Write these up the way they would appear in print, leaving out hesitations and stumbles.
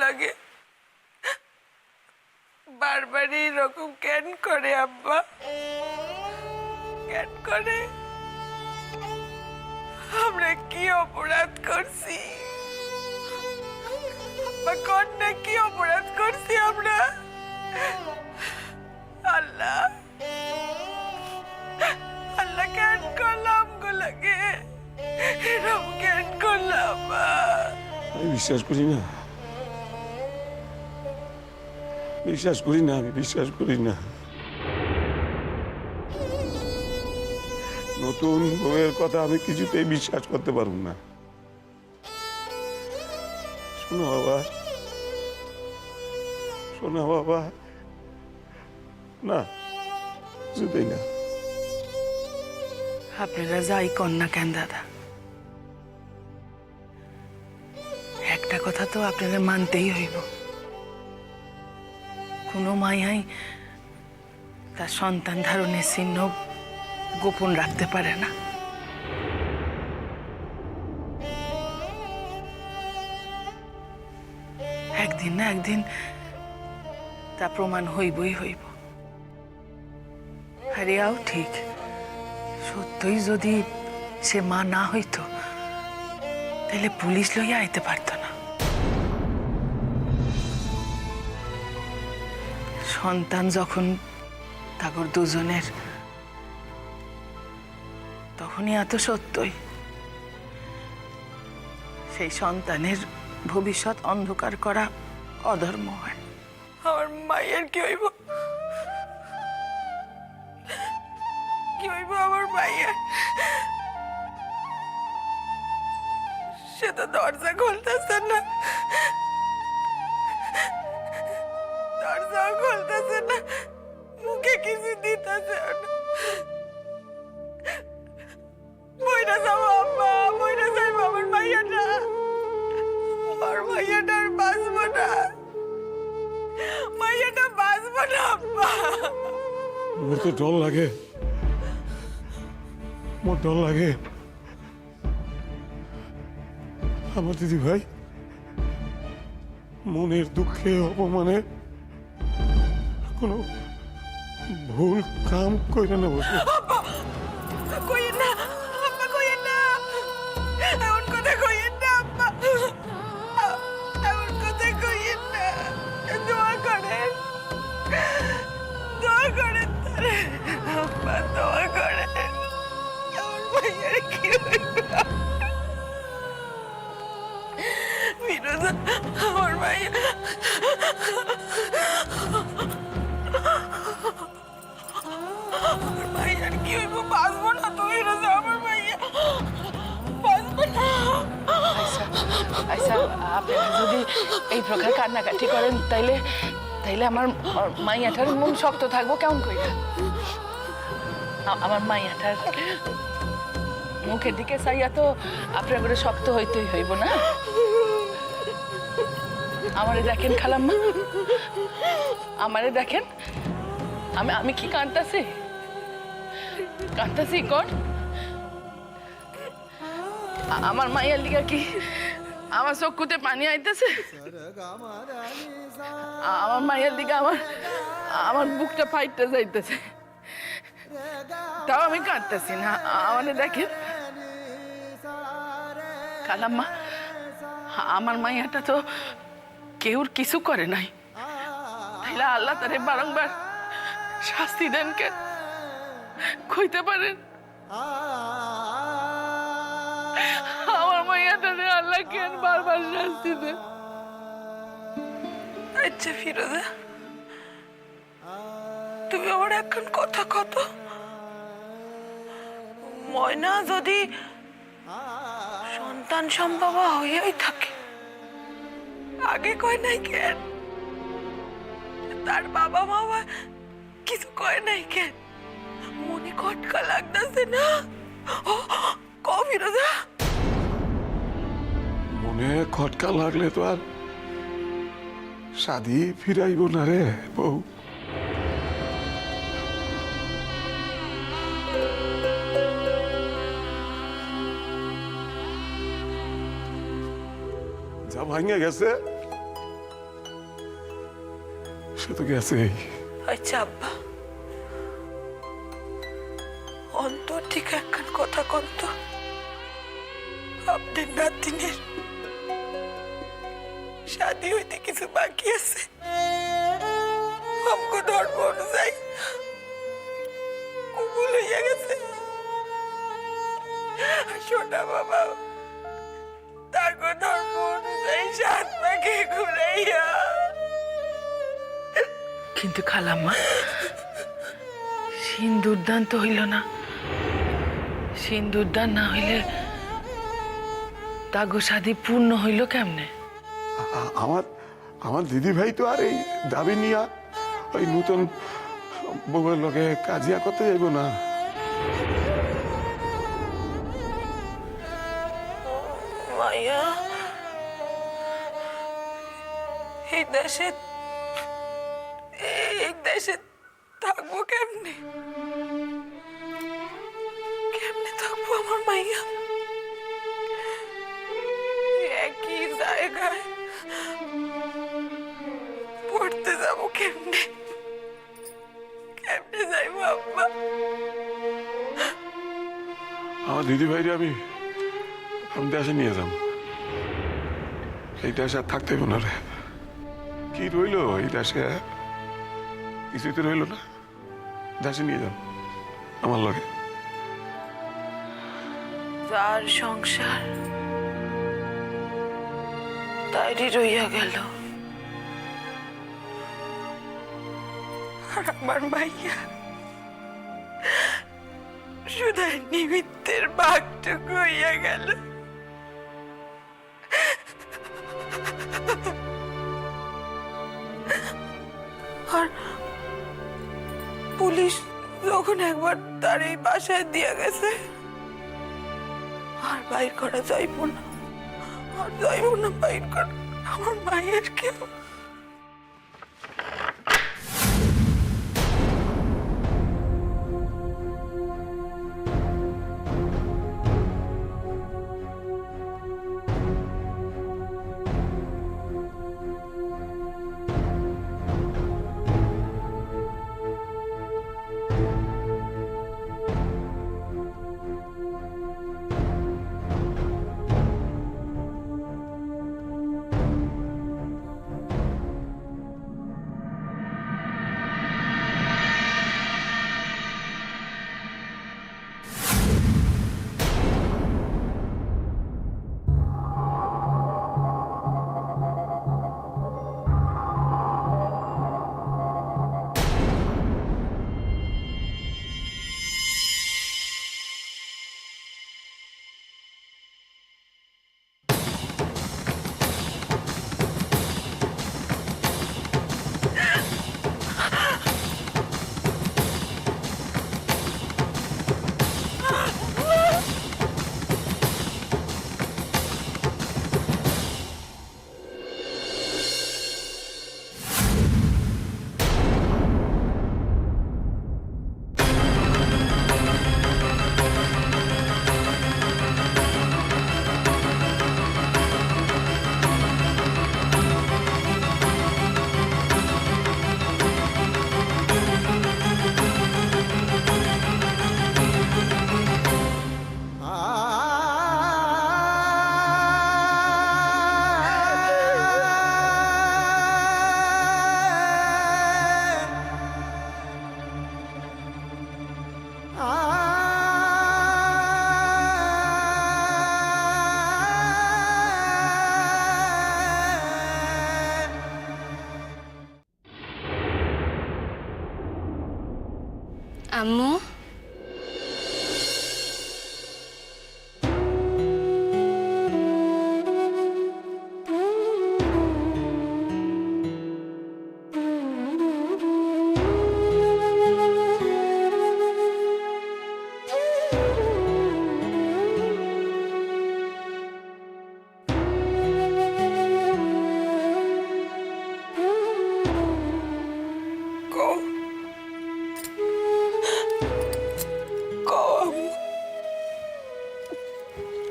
লাগে। বারবারই এরকম কেন করে আব্বা? কেন করে? আমরা কি অপরাধ করছি? আব্বা কন্যা কি অপরাধ করছি আমরা? আল্লাহ আল্লাহ কেন করলাম গোলাকে? এরকম কেন করলাম? আমি বিশ্বাস করি না, বিশ্বাস করি না, আমি বিশ্বাস করি না। নতুন বউয়ের কথা আমি কিছুতেই বিশ্বাস করতে পারবো না। শোনো বাবা, শোনো বাবা, না কিছুতেই না। আপনারা যাই কন্যা কেন দাদা, একটা কথা তো আপনারা মানতেই হইব, কোনো মায়াই তার সন্তান ধারণের চিহ্ন গোপন রাখতে পারে না। একদিন না একদিন তা প্রমাণ হইবই হইব। আর এও ঠিক, সত্যই যদি সে মা না হইতো তাহলে পুলিশ লইয়া আইতে পারত না। সন্তান যখন তাগর দুজনের, তখনই এত সত্যই সেই সন্তানের ভবিষ্যৎ অন্ধকার করা অধর্ম হয়। আমার মায়ের কি হইব? কি হইব আমার মায়ের? সে তো দরজা খুলতেছে না, দরজাও খুলতেছে না, মুখে কিছু দিতেছে না। মইরা যাবো আব্বা, মইরা যাইবো আমার মাইয়াটা, আমার মাইয়াটা আর বাঁচবো না, মাইয়াটা বাঁচবো না আব্বা। মোর তো ডর লাগে, মোর ডর লাগে। আমার দিদি ভাই মনের দুঃখে অপমানে কোনো ভুল কাম করে না বসে। কইেন না আব্বা, কইেন না, এমন কথা কইেন না আব্বা, এমন কথা কইেন না। দোয়া করেন, দোয়া করেন তারে আব্বা, দোয়া করেন। আমার ভাইয়ের কি হইব? ফিরোজা, আমার ভাইয়া, আমার ভাইয়ার কি হইব? বাঁচবো না তো ফিরোজা, আমার ভাইয়া বাঁচবো না। আচ্ছা, আপনারা যদি এই প্রকার কান্নাকাটি করেন তাইলে তাইলে আমার মাইয়াটার মন শক্ত থাকবো কেমন কইরা? আমার মাইয়াটার মুখের দিকে চাইয়া তো আপনার করে শক্ত হইতেই হইব না? আমারে দেখেন খালাম্মা, আমারে দেখেন, আমি আমি কি কাঁদতাছি? কাঁদতাছি কোন? আমার মাইয়ার লিগা কি আমার চক্ষুতে পানি আইতেছে? আমার মায়ের দিকে আমার বুকটা ফাইটতে যাইতেছে, তাও আমি কাঁদতেছি না। আমাকে দেখেন খালাম্মা, আমার মাইয়াটা তো কেউর কিছু করে নাই, তাইলে আল্লাহ তারে বারংবার শাস্তি দেন কেন কইতে পারেন? আমার মাইয়াটারে আল্লাহ কেন বারবার শাস্তি দেন? আচ্ছা ফিরোজা, তুমি আমার এখন কথা কত, ময়না যদি সন্তান সম্ভবা হইয়াই থাকে, আগে কয় নাই কেন? তার বাবা মা কিছু কয় নাই কেন? মনে খটকা লাগতেছে না? ক ফিরোজা, মনে খটকা লাগলে তো আর শাদি ফিরাইব না রে বউ। যা ভাঙে গেছে সে তো গেছেই। আচ্ছা আব্বা, অন্তর থেকে একখান কথা কন্ত, আপনার নাতিনের শাদি হইতে কিছু বাকি আছে? আমগো ধর্ম অনুযায়ী কবুল হইয়া গেছে। সোনা বাবা তার ধর্ম অনুযায়ী 7 পাকে ঘুরাইয়া। কিন্তু খালাম্মা, সিন্দুর দান তো হইল না। সিন্দুর দান না হইলে তাগো শাদি পূর্ণ হইল কেমনে? আমার আমার দিদি ভাই তো আর এই দাবি নিয়া ওই নতুন বউয়ের লগে কাজিয়া করতে যাইব না। মায়া এই দেশে থাকবো কেমনে? কেমনে থাকবো আমার মাইয়া? একই জায়গায় পড়তে যাবো কেমনে? কেমনে যাইবো আব্বা? আমার দিদি ভাইরে আমি দেশে নিয়ে যাব। এই দেশে আর থাকতে হবে না রে। কি রইল এই দেশে? কিছুই তো রইল না। দেশে নিয়ে যাব আমার লগে। যার সংসার তাইরই রইয়া গেল, আর আমার মাইয়া শুধু নিমিত্তের ভাগটুকু হইয়া গেল। আর পুলিশ যখন একবার তার এই বাসায় দিয়ে গেছে, আর বাইর করা যাইব না, আর যাইব না বাইর করা আমার মায়ের কেউ। আম্মু,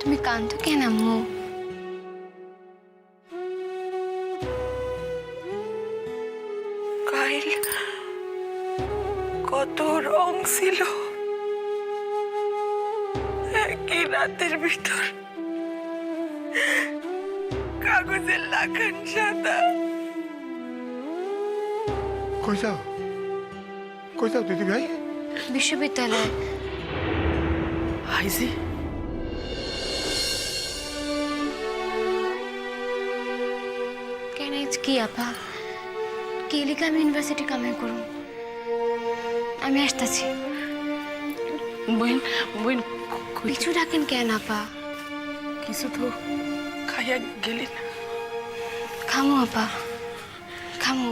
তুমি কাঁদো কেন আম্মু? কাই রাতের ভিতর কাগজের লাগান সাদা। কই যাও দিদি ভাই? বিশ্ববিদ্যালয়। আইজি কেন কি আপা কি লিখে আমি ইউনিভার্সিটি কামাই করুম? আমি আসতেছি। বইন বইন পিছু ডাকেন কেন আপা? কিছু তো খাইয়া গেলি না? খামু আপা খামু,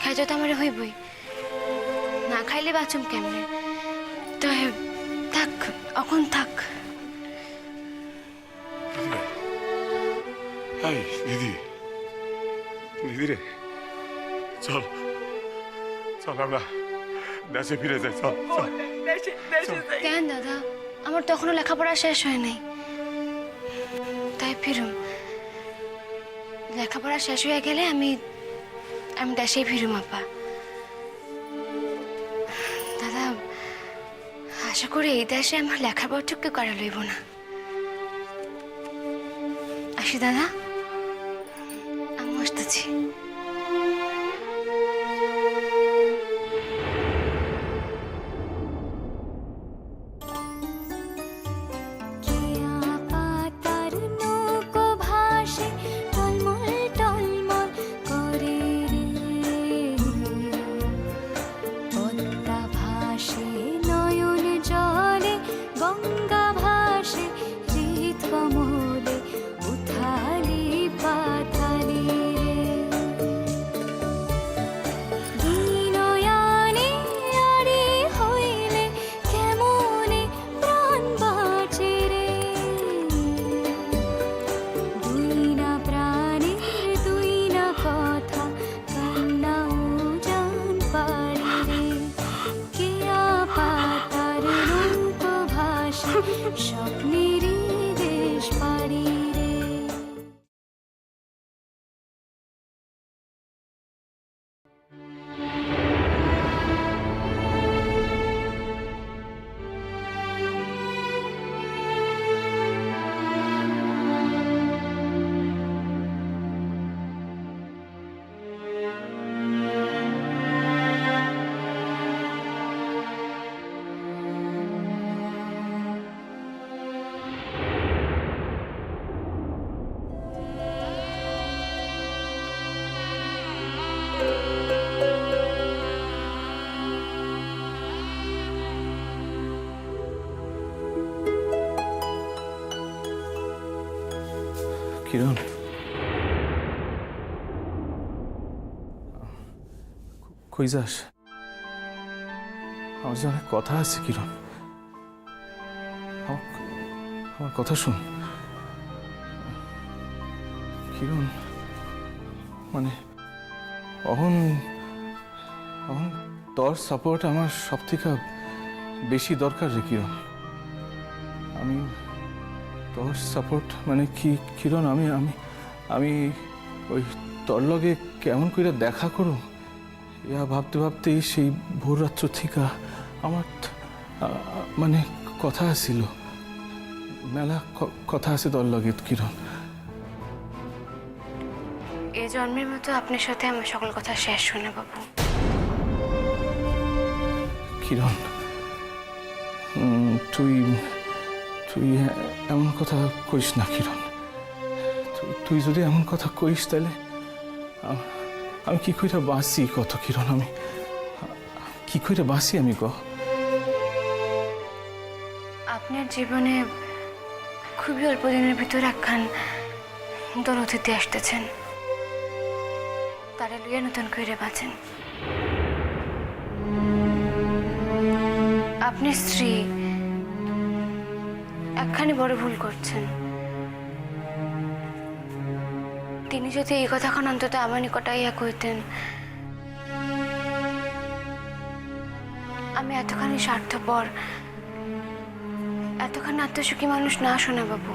খাইতে তো আমার হইবই, না খাইলে বাঁচুম কেমনে? তো থাক এখন থাক। এই দিদি রে, চল আমরা দেশে ফিরে যাই। চল দেশে যাই। কেন দাদা, আমার তখনও লেখাপড়া শেষ হয় নাই, তাই ফিরুম। লেখাপড়া শেষ হয়ে গেলে আমি দেশেই ফিরুম আপা। দাদা আশা করি এই দেশে আমার লেখাপড়াটুকু করা লইব না। আসি দাদা, আমি আসতেছি। স্বপ্নেরই দেশ পাড়ি রে। কিরণ, কই যাস? আমার যে অনেক কথা আছে কিরণ, আমার কথা শুন। কিরণ মানে অহন তোর সাপোর্ট আমার সব থেকে বেশি দরকার রে কিরণ। আমি তোর সাপোর্ট মানে কি কিরণ, আমি ওই তোর লগে কেমন করে দেখা করো ইয়া ভাবতে ভাবতেই সেই ভোর রাত্র থেকে আমার মানে কথা আসিল, মেলা কথা আছে তোর লগে কিরণ। এই জন্মের মতো আপনার সাথে আমার সকল কথা শেষ শুনে বাবু। কিরণ তুই তুই এমন কথা কইস না কিরণ। তুই যদি এমন কথা কইস তাহলে আমি কি করে বাঁচি কত কিরণ, আমি কি করে বাঁচি আমি ক? আপনার জীবনে খুবই অল্প দিনের ভিতর একখান দল অতিথি আসতেছেন, তারা লইয়া নতুন করে বাঁচেন। আপনি স্ত্রী একখানি বড় ভুল করছেন। তিনি যদি এই কথাখান অন্তত আমার নিকটাই কইতেন, আমি এতখানি স্বার্থপর এতখানি আত্মসুখী মানুষ না শোনা বাবু,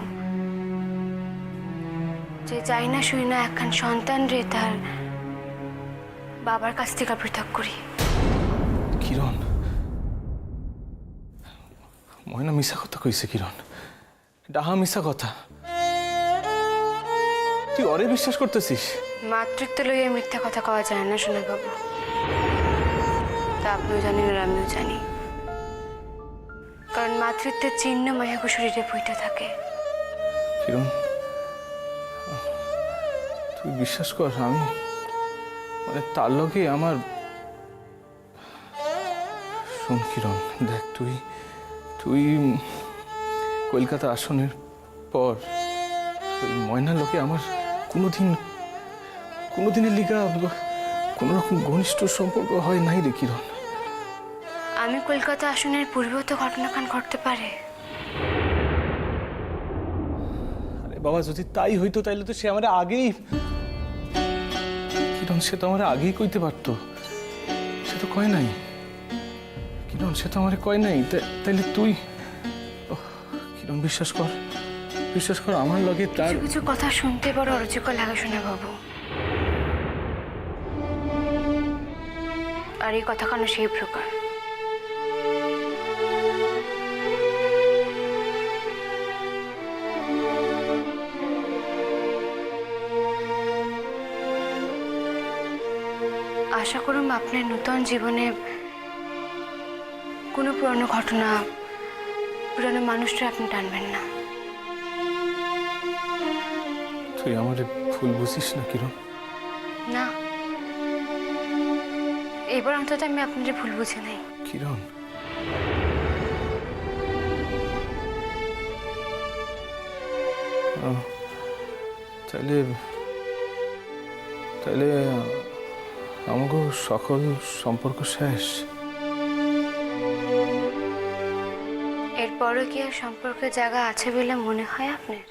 যে যাই না শুই না একখান সন্তান রে তার বাবার কাছ থেকে পৃথক করি। কিরণ ময়না মিশা কথা কইছে কিরণ, ডাহা মিশা কথা। তুই অরে বিশ্বাস করতেছিস? মাতৃত্ব লইয়া মিথ্যা কথা কওয়া যায় না সোনা বাবু, তা আপনিও জানেন আর আমিও জানি। কারণ মাতৃত্বের চিহ্ন মায়াকু শরীরে বইটা থাকে। কিরণ, তুই বিশ্বাস কর, আমি মানে তার লগে আমার। শোন কিরণ, দেখ তুই তুই কলকাতা আসনের পর ওই ময়নার লোকে আমার কোনোদিনের লিগা কোনো রকম ঘনিষ্ঠ সম্পর্ক হয় নাই রে কিরণ। আমি কলকাতা আসনের পূর্বেও তো ঘটনাখান ঘটতে পারে। আরে বাবা, যদি তাই হইতো তাইলে তো সে আমার আগেই, কিরণ সে তো আমার আগেই কইতে পারতো। সে তো কয় নাই কিরণ, সে তো আমার কয় নাই। তাইলে তুই কিরণ বিশ্বাস কর আমার লগে তার কিছু কিছু কথা শুনতে বড় অরুচিকর লাগে সোনা বাবু। আর এই কথা কেন সেই প্রকার। আশা করুন আপনার নূতন জীবনে কোনো পুরনো ঘটনা, পুরনো মানুষটা আপনি টানবেন না। তুই আমার ভুল বুঝিস না কিরণ? না, এবার অন্তত আমি আপনার ভুল বুঝি নাই। কিরণ, তাইলে তাইলে আমাকে সকল সম্পর্ক শেষ? এরপরও কি আর সম্পর্কের জায়গা আছে বলে মনে হয় আপনার?